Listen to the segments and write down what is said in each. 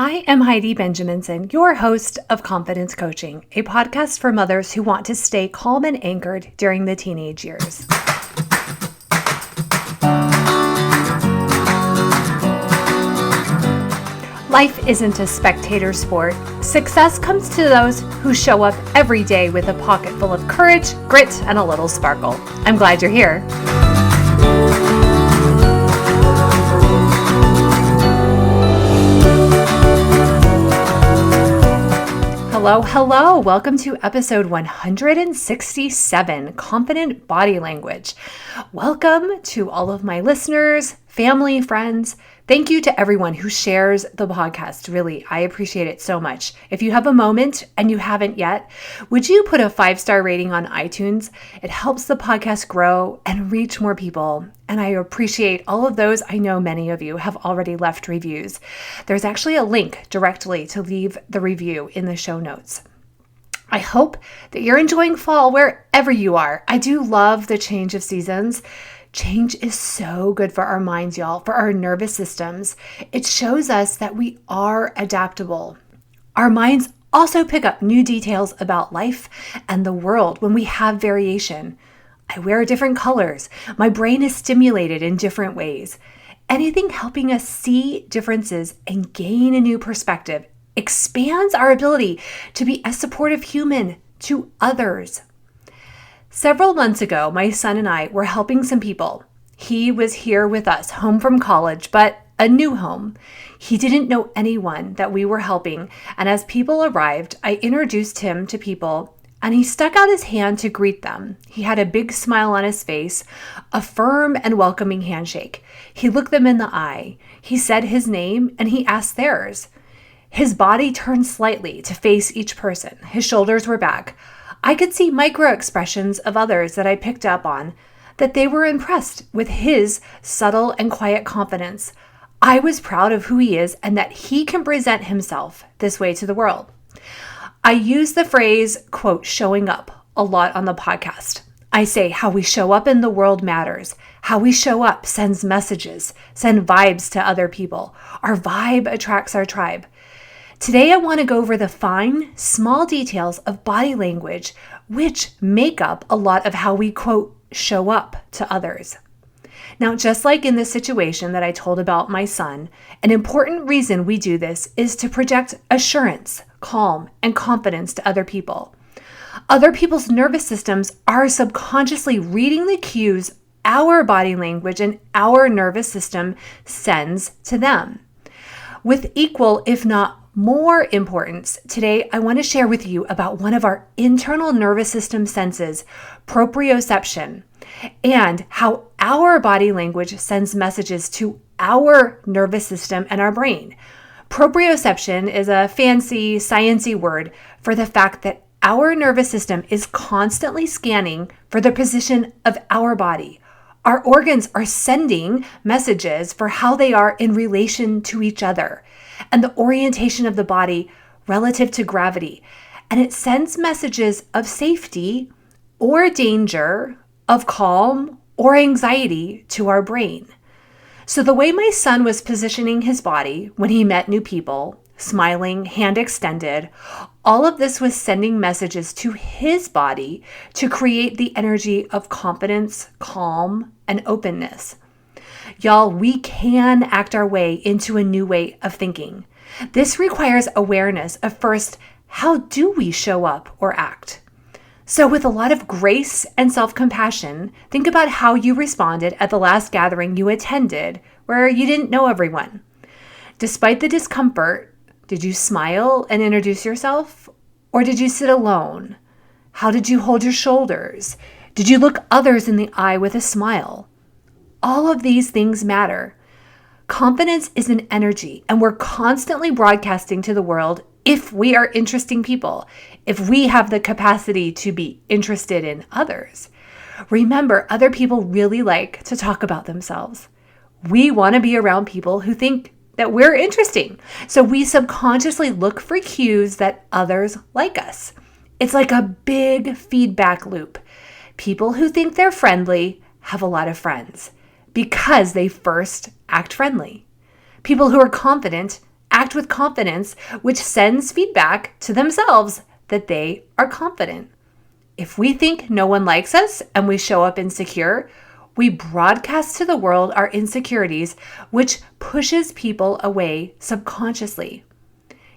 I am Heidi Benjaminsen, your host of Confidence Coaching, a podcast for mothers who want to stay calm and anchored during the teenage years. Life isn't a spectator sport. Success comes to those who show up every day with a pocket full of courage, grit, and a little sparkle. I'm glad you're here. Hello. Welcome to episode 167, Confident Body Language. Welcome to all of my listeners, family, friends. Thank you to everyone who shares the podcast. Really, I appreciate it so much. If you have a moment and you haven't yet, would you put a 5-star rating on iTunes? It helps the podcast grow and reach more people. And I appreciate all of those. I know many of you have already left reviews. There's actually a link directly to leave the review in the show notes. I hope that you're enjoying fall wherever you are. I do love the change of seasons. Change is so good for our minds, y'all, for our nervous systems. It shows us that we are adaptable. Our minds also pick up new details about life and the world when we have variation. I wear different colors. My brain is stimulated in different ways. Anything helping us see differences and gain a new perspective expands our ability to be a supportive human to others. Several months ago, my son and I were helping some people. He was here with us, home from college, but a new home. He didn't know anyone that we were helping, and as people arrived, I introduced him to people, and he stuck out his hand to greet them. He had a big smile on his face, a firm and welcoming handshake. He looked them in the eye. He said his name, and he asked theirs. His body turned slightly to face each person. His shoulders were back. I could see micro expressions of others that I picked up on, that they were impressed with his subtle and quiet confidence. I was proud of who he is and that he can present himself this way to the world. I use the phrase, quote, showing up a lot on the podcast. I say how we show up in the world matters. How we show up sends messages, send vibes to other people. Our vibe attracts our tribe. Today, I want to go over the fine, small details of body language, which make up a lot of how we, quote, show up to others. Now, just like in the situation that I told about my son, an important reason we do this is to project assurance, calm, and confidence to other people. Other people's nervous systems are subconsciously reading the cues our body language and our nervous system sends to them. With equal, if not more importance, today I want to share with you about one of our internal nervous system senses, proprioception, and how our body language sends messages to our nervous system and our brain. Proprioception is a fancy, sciencey word for the fact that our nervous system is constantly scanning for the position of our body. Our organs are sending messages for how they are in relation to each other and the orientation of the body relative to gravity. And it sends messages of safety or danger, of calm or anxiety to our brain. So the way my son was positioning his body when he met new people, smiling, hand extended, all of this was sending messages to his body to create the energy of confidence, calm, and openness. Y'all, we can act our way into a new way of thinking. This requires awareness of first, how do we show up or act? So with a lot of grace and self-compassion, think about how you responded at the last gathering you attended where you didn't know everyone. Despite the discomfort, did you smile and introduce yourself? Or did you sit alone? How did you hold your shoulders? Did you look others in the eye with a smile? All of these things matter. Confidence is an energy, and we're constantly broadcasting to the world if we are interesting people, if we have the capacity to be interested in others. Remember, other people really like to talk about themselves. We want to be around people who think that we're interesting, so we subconsciously look for cues that others like us. It's like a big feedback loop. People who think they're friendly have a lot of friends, because they first act friendly. People who are confident act with confidence, which sends feedback to themselves that they are confident. If we think no one likes us and we show up insecure, we broadcast to the world our insecurities, which pushes people away subconsciously.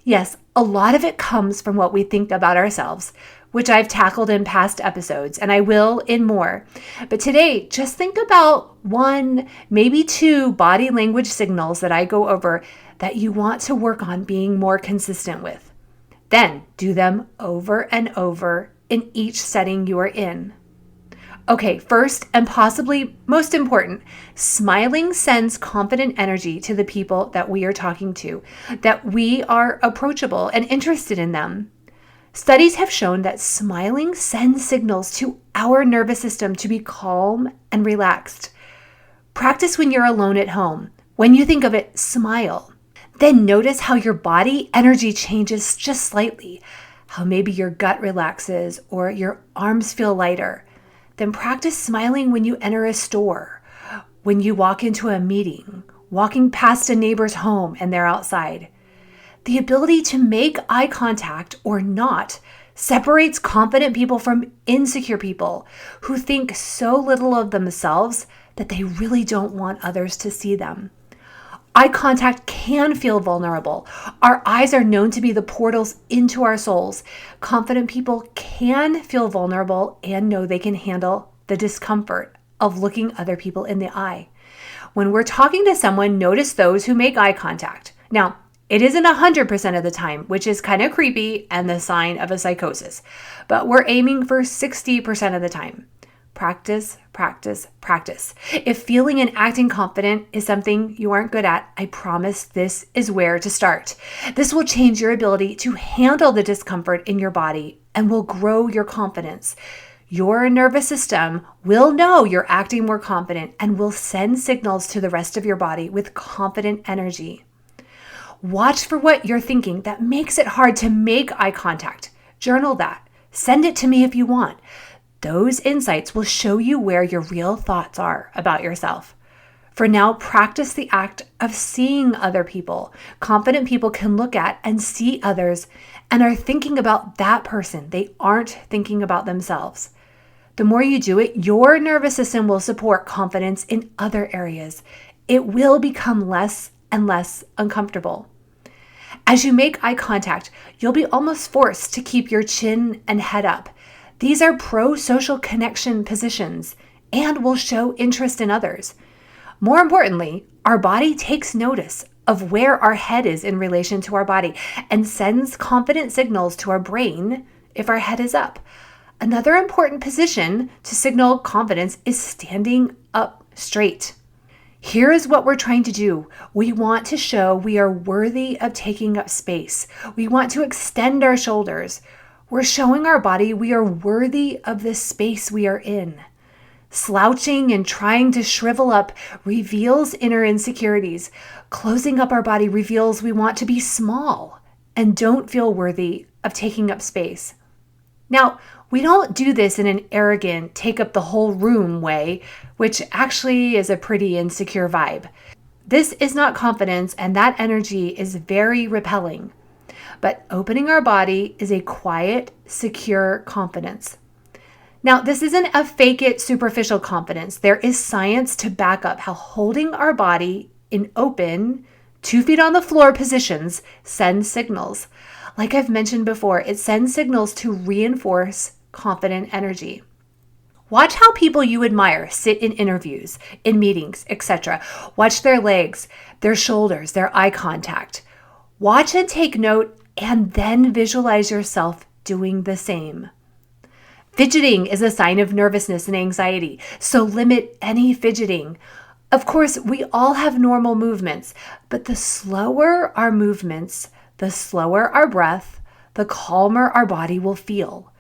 Yes, a lot of it comes from what we think about ourselves, which I've tackled in past episodes, and I will in more. But today, just think about one, maybe two body language signals that I go over that you want to work on being more consistent with. Then do them over and over in each setting you are in. Okay, first and possibly most important, smiling sends confident energy to the people that we are talking to, that we are approachable and interested in them. Studies have shown that smiling sends signals to our nervous system to be calm and relaxed. Practice when you're alone at home. When you think of it, smile. Then notice how your body energy changes just slightly, how maybe your gut relaxes or your arms feel lighter. Then practice smiling when you enter a store, when you walk into a meeting, walking past a neighbor's home and they're outside. The ability to make eye contact or not separates confident people from insecure people who think so little of themselves that they really don't want others to see them. Eye contact can feel vulnerable. Our eyes are known to be the portals into our souls. Confident people can feel vulnerable and know they can handle the discomfort of looking other people in the eye. When we're talking to someone, notice those who make eye contact. Now, it isn't 100% of the time, which is kind of creepy and the sign of a psychosis, but we're aiming for 60% of the time. Practice, practice, practice. If feeling and acting confident is something you aren't good at, I promise this is where to start. This will change your ability to handle the discomfort in your body and will grow your confidence. Your nervous system will know you're acting more confident and will send signals to the rest of your body with confident energy. Watch for what you're thinking that makes it hard to make eye contact. Journal that. Send it to me if you want. Those insights will show you where your real thoughts are about yourself. For now, practice the act of seeing other people. Confident people can look at and see others and are thinking about that person. They aren't thinking about themselves. The more you do it, your nervous system will support confidence in other areas. It will become less and less uncomfortable. As you make eye contact, you'll be almost forced to keep your chin and head up. These are pro-social connection positions and will show interest in others. More importantly, our body takes notice of where our head is in relation to our body and sends confident signals to our brain if our head is up. Another important position to signal confidence is standing up straight. Here is what we're trying to do. We want to show we are worthy of taking up space. We want to extend our shoulders. We're showing our body we are worthy of the space we are in. Slouching and trying to shrivel up reveals inner insecurities. Closing up our body reveals we want to be small and don't feel worthy of taking up space. Now, we don't do this in an arrogant, take up the whole room way, which actually is a pretty insecure vibe. This is not confidence, and that energy is very repelling. But opening our body is a quiet, secure confidence. Now, this isn't a fake it, superficial confidence. There is science to back up how holding our body in open, 2 feet on the floor positions sends signals. Like I've mentioned before, it sends signals to reinforce confident energy. Watch how people you admire sit in interviews, in meetings, etc. Watch their legs, their shoulders, their eye contact. Watch and take note, and then visualize yourself doing the same. Fidgeting is a sign of nervousness and anxiety, so limit any fidgeting. Of course, we all have normal movements, but the slower our movements, the slower our breath, the calmer our body will feel.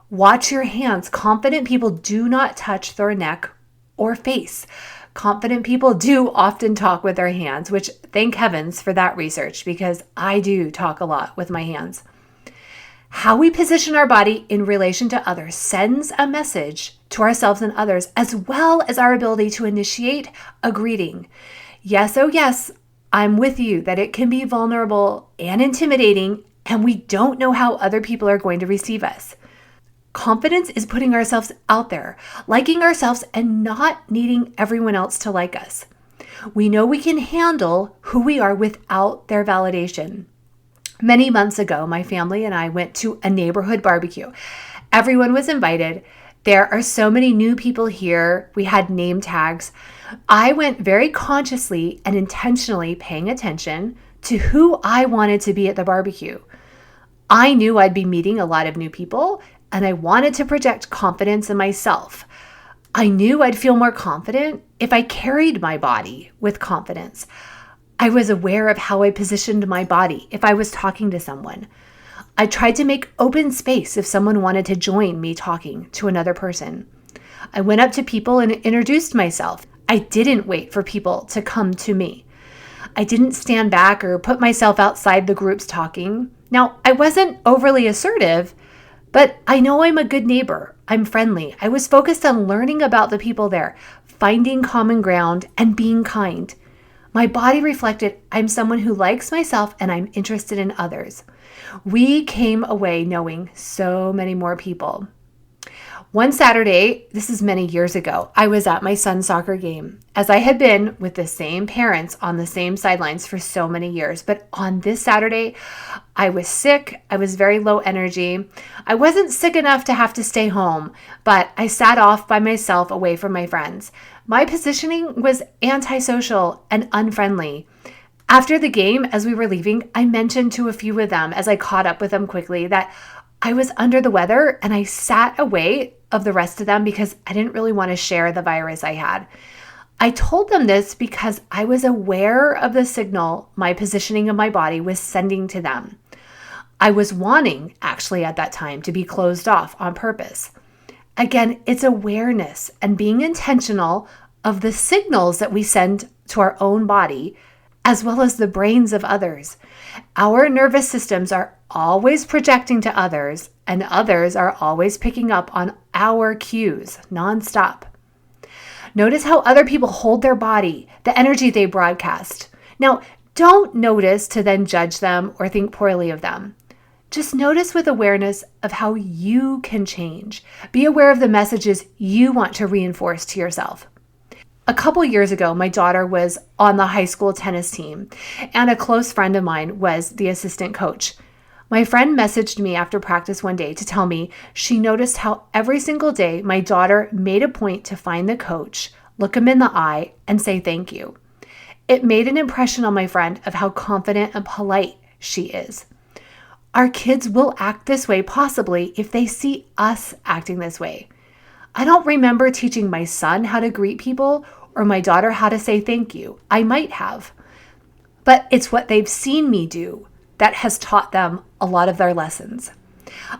Watch your hands. Confident people do not touch their neck or face. Confident people do often talk with their hands, which thank heavens for that research, because I do talk a lot with my hands. How we position our body in relation to others sends a message to ourselves and others, as well as our ability to initiate a greeting. Yes, oh yes, I'm with you that it can be vulnerable and intimidating, and we don't know how other people are going to receive us. Confidence is putting ourselves out there, liking ourselves, and not needing everyone else to like us. We know we can handle who we are without their validation. Many months ago, my family and I went to a neighborhood barbecue. Everyone was invited. There are so many new people here. We had name tags. I went very consciously and intentionally paying attention to who I wanted to be at the barbecue. I knew I'd be meeting a lot of new people, and I wanted to project confidence in myself. I knew I'd feel more confident if I carried my body with confidence. I was aware of how I positioned my body if I was talking to someone. I tried to make open space if someone wanted to join me talking to another person. I went up to people and introduced myself. I didn't wait for people to come to me. I didn't stand back or put myself outside the groups talking. Now, I wasn't overly assertive, but I know I'm a good neighbor. I'm friendly. I was focused on learning about the people there, finding common ground, and being kind. My body reflected I'm someone who likes myself and I'm interested in others. We came away knowing so many more people. One Saturday, this is many years ago, I was at my son's soccer game, as I had been with the same parents on the same sidelines for so many years. But on this Saturday, I was sick. I was very low energy. I wasn't sick enough to have to stay home, but I sat off by myself away from my friends. My positioning was antisocial and unfriendly. After the game, as we were leaving, I mentioned to a few of them as I caught up with them quickly that I was under the weather and I sat away of the rest of them because I didn't really want to share the virus I had. I told them this because I was aware of the signal my positioning of my body was sending to them. I was wanting, actually, at that time, to be closed off on purpose. Again, it's awareness and being intentional of the signals that we send to our own body, as well as the brains of others. Our nervous systems are always projecting to others, and others are always picking up on our cues nonstop. Notice how other people hold their body, the energy they broadcast. Now, don't notice to then judge them or think poorly of them. Just notice with awareness of how you can change. Be aware of the messages you want to reinforce to yourself. A couple years ago, my daughter was on the high school tennis team, and a close friend of mine was the assistant coach. My friend messaged me after practice one day to tell me she noticed how every single day my daughter made a point to find the coach, look him in the eye, and say thank you. It made an impression on my friend of how confident and polite she is. Our kids will act this way possibly if they see us acting this way. I don't remember teaching my son how to greet people or my daughter how to say thank you. I might have. But it's what they've seen me do that has taught them a lot of their lessons.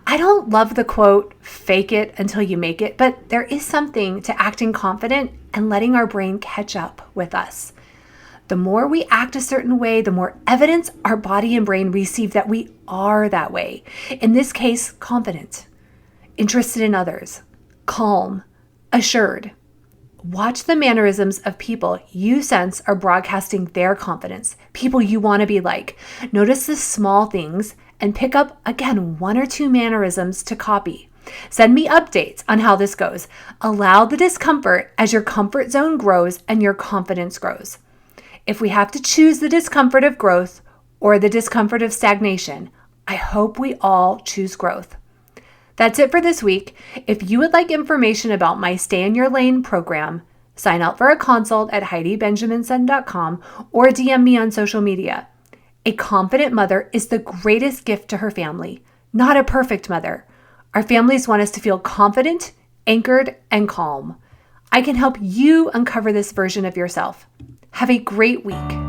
I don't love the quote, fake it until you make it, but there is something to acting confident and letting our brain catch up with us. The more we act a certain way, the more evidence our body and brain receive that we are that way. In this case, confident, interested in others, calm, assured. Watch the mannerisms of people you sense are broadcasting their confidence, people you want to be like. Notice the small things and pick up, again, one or two mannerisms to copy. Send me updates on how this goes. Allow the discomfort as your comfort zone grows and your confidence grows. If we have to choose the discomfort of growth or the discomfort of stagnation, I hope we all choose growth. That's it for this week. If you would like information about my Stay in Your Lane program, sign up for a consult at HeidiBenjaminsen.com or DM me on social media. A confident mother is the greatest gift to her family, not a perfect mother. Our families want us to feel confident, anchored, and calm. I can help you uncover this version of yourself. Have a great week.